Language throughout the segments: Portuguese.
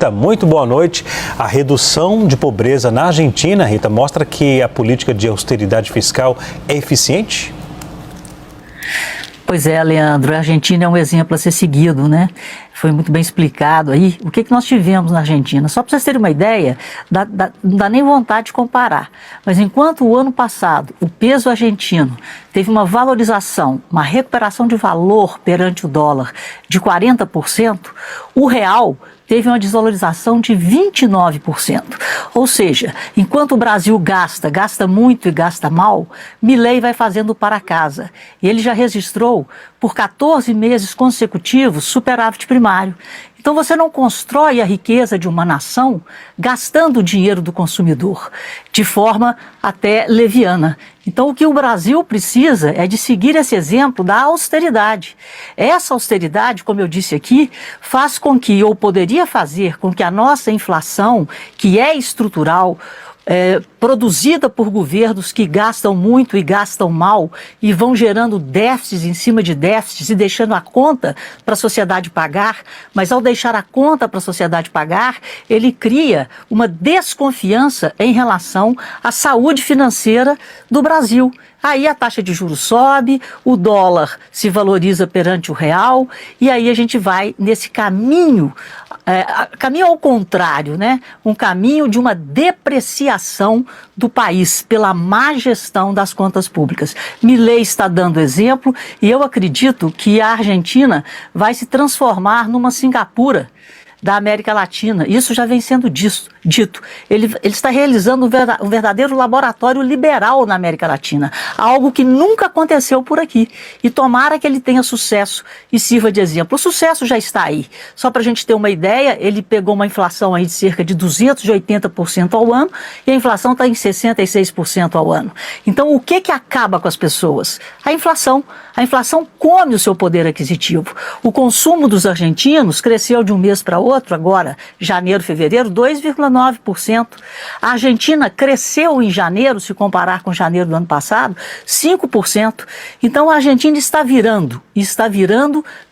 Rita, muito boa noite. A redução de pobreza na Argentina, Rita, mostra que a política de austeridade fiscal é eficiente? Pois é, Leandro, a Argentina é um exemplo a ser seguido, né? Foi muito bem explicado aí. O que nós tivemos na Argentina? Só para vocês terem uma ideia, não dá nem vontade de comparar. Mas enquanto o ano passado o peso argentino teve uma valorização, uma recuperação de valor perante o dólar de 40%, o real teve uma desvalorização de 29%. Ou seja, enquanto o Brasil gasta muito e gasta mal, Milei vai fazendo para casa. E ele já registrou, por 14 meses consecutivos, superávit primário. Então você não constrói a riqueza de uma nação gastando o dinheiro do consumidor, de forma até leviana. Então o que o Brasil precisa é de seguir esse exemplo da austeridade. Essa austeridade, como eu disse aqui, faz com que, ou poderia fazer com que a nossa inflação, que é estrutural, produzida por governos que gastam muito e gastam mal e vão gerando déficits em cima de déficits e deixando a conta para a sociedade pagar, mas ao deixar a conta para a sociedade pagar, ele cria uma desconfiança em relação à saúde financeira do Brasil. Aí a taxa de juros sobe, o dólar se valoriza perante o real e aí a gente vai nesse caminho, caminho ao contrário, né? Um caminho de uma depreciação do país pela má gestão das contas públicas. Milei está dando exemplo e eu acredito que a Argentina vai se transformar numa Singapura da América Latina. Isso já vem sendo dito. Ele está realizando um verdadeiro laboratório liberal na América Latina, algo que nunca aconteceu por aqui. E tomara que ele tenha sucesso e sirva de exemplo. O sucesso já está aí. Só para a gente ter uma ideia, ele pegou uma inflação aí de cerca de 280% ao ano e a inflação está em 66% ao ano. Então, o que acaba com as pessoas? A inflação. A inflação come o seu poder aquisitivo. O consumo dos argentinos cresceu de um mês para outro, agora, janeiro, fevereiro, 2,9%. A Argentina cresceu em janeiro, se comparar com janeiro do ano passado, 5%. Então a Argentina está virando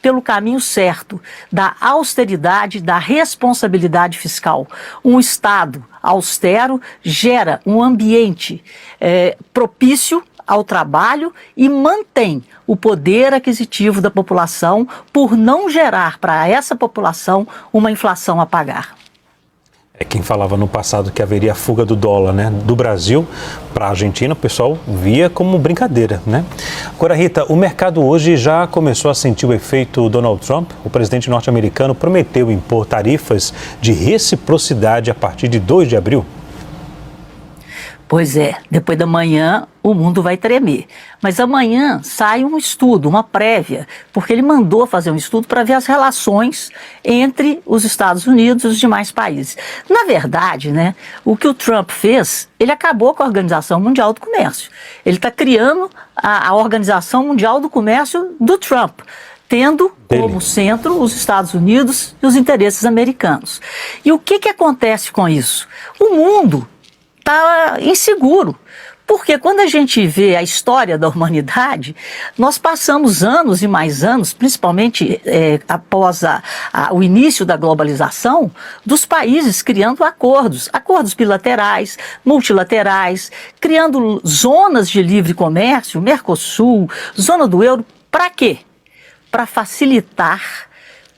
pelo caminho certo, da austeridade, da responsabilidade fiscal. Um Estado austero gera um ambiente propício ao trabalho e mantém o poder aquisitivo da população por não gerar para essa população uma inflação a pagar. É quem falava no passado que haveria a fuga do dólar, né? Do Brasil para a Argentina, o pessoal via como brincadeira, né? Agora, Rita, o mercado hoje já começou a sentir o efeito Donald Trump. O presidente norte-americano prometeu impor tarifas de reciprocidade a partir de 2 de abril. Pois é, depois da manhã o mundo vai tremer. Mas amanhã sai um estudo, uma prévia, porque ele mandou fazer um estudo para ver as relações entre os Estados Unidos e os demais países. Na verdade, né, o que o Trump fez, ele acabou com a Organização Mundial do Comércio. Ele está criando a Organização Mundial do Comércio do Trump, tendo como centro os Estados Unidos e os interesses americanos. E o que acontece com isso? O mundo está inseguro, porque quando a gente vê a história da humanidade, nós passamos anos e mais anos, principalmente após o início da globalização, dos países criando acordos bilaterais, multilaterais, criando zonas de livre comércio, Mercosul, zona do euro, para quê? Para facilitar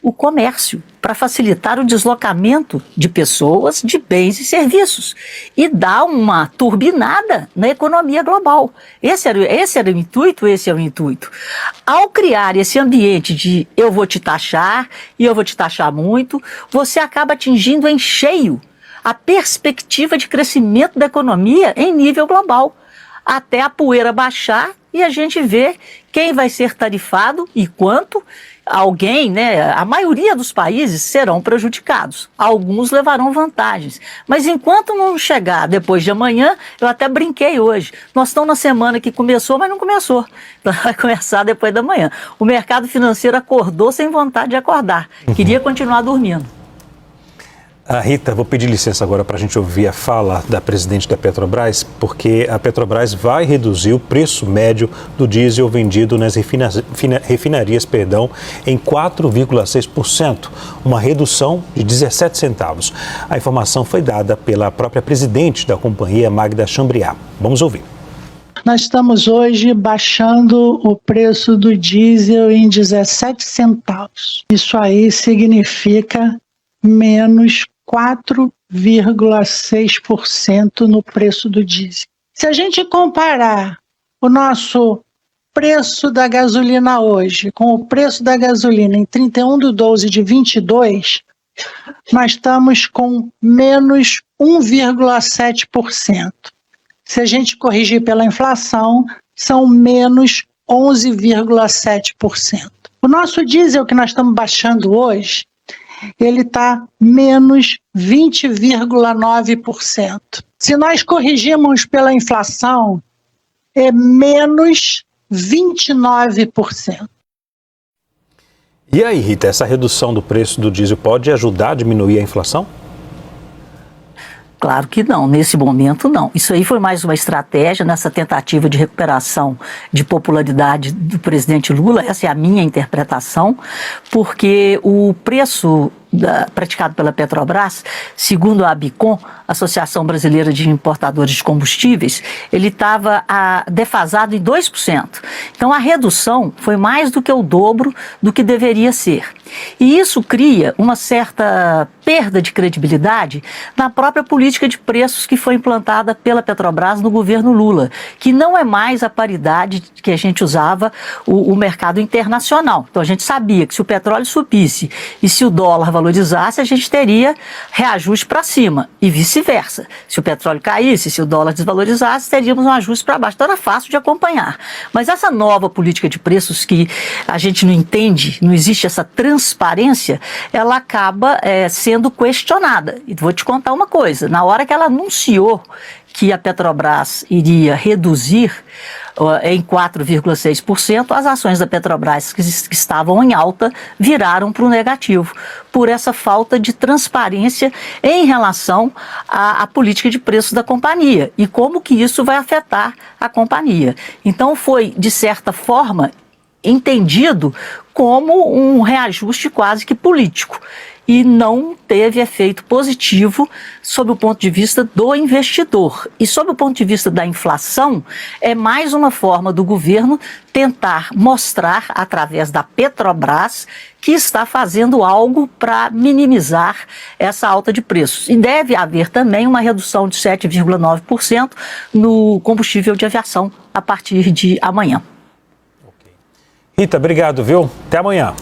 o comércio, para facilitar o deslocamento de pessoas, de bens e serviços e dar uma turbinada na economia global. Esse era o intuito, esse é o intuito. Ao criar esse ambiente de eu vou te taxar e eu vou te taxar muito, você acaba atingindo em cheio a perspectiva de crescimento da economia em nível global, até a poeira baixar e a gente vê quem vai ser tarifado e quanto. Alguém, né, a maioria dos países serão prejudicados, alguns levarão vantagens, mas enquanto não chegar depois de amanhã, eu até brinquei hoje, nós estamos na semana que começou, mas não começou, vai começar depois da manhã. O mercado financeiro acordou sem vontade de acordar, queria continuar dormindo. Rita, vou pedir licença agora para a gente ouvir a fala da presidente da Petrobras, porque a Petrobras vai reduzir o preço médio do diesel vendido nas refinarias em 4,6%, uma redução de 17 centavos. A informação foi dada pela própria presidente da companhia, Magda Chambriard. Vamos ouvir. Nós estamos hoje baixando o preço do diesel em 17 centavos. Isso aí significa menos 4,6% no preço do diesel. Se a gente comparar o nosso preço da gasolina hoje com o preço da gasolina em 31/12/22, nós estamos com menos 1,7%. Se a gente corrigir pela inflação, são menos 11,7%. O nosso diesel que nós estamos baixando hoje, ele está menos 20,9%. Se nós corrigirmos pela inflação, é menos 29%. E aí, Rita, essa redução do preço do diesel pode ajudar a diminuir a inflação? Claro que não, nesse momento não. Isso aí foi mais uma estratégia nessa tentativa de recuperação de popularidade do presidente Lula, essa é a minha interpretação, porque o preço praticado pela Petrobras, segundo a ABICOM, Associação Brasileira de Importadores de Combustíveis, ele estava defasado em 2%. Então a redução foi mais do que o dobro do que deveria ser. E isso cria uma certa perda de credibilidade na própria política de preços que foi implantada pela Petrobras no governo Lula, que não é mais a paridade que a gente usava o mercado internacional. Então a gente sabia que se o petróleo subisse e se o dólar valorizasse, a gente teria reajuste para cima e vice-versa. Se o petróleo caísse, se o dólar desvalorizasse, teríamos um ajuste para baixo. Então era fácil de acompanhar. Mas essa nova política de preços que a gente não entende, não existe essa transparência, ela acaba sendo questionada. E vou te contar uma coisa, na hora que ela anunciou que a Petrobras iria reduzir em 4,6%, as ações da Petrobras que estavam em alta viraram para o negativo, por essa falta de transparência em relação à política de preços da companhia e como que isso vai afetar a companhia. Então foi, de certa forma, entendido como um reajuste quase que político e não teve efeito positivo sob o ponto de vista do investidor. E sob o ponto de vista da inflação, é mais uma forma do governo tentar mostrar, através da Petrobras, que está fazendo algo para minimizar essa alta de preços. E deve haver também uma redução de 7,9% no combustível de aviação a partir de amanhã. Rita, obrigado, viu? Até amanhã.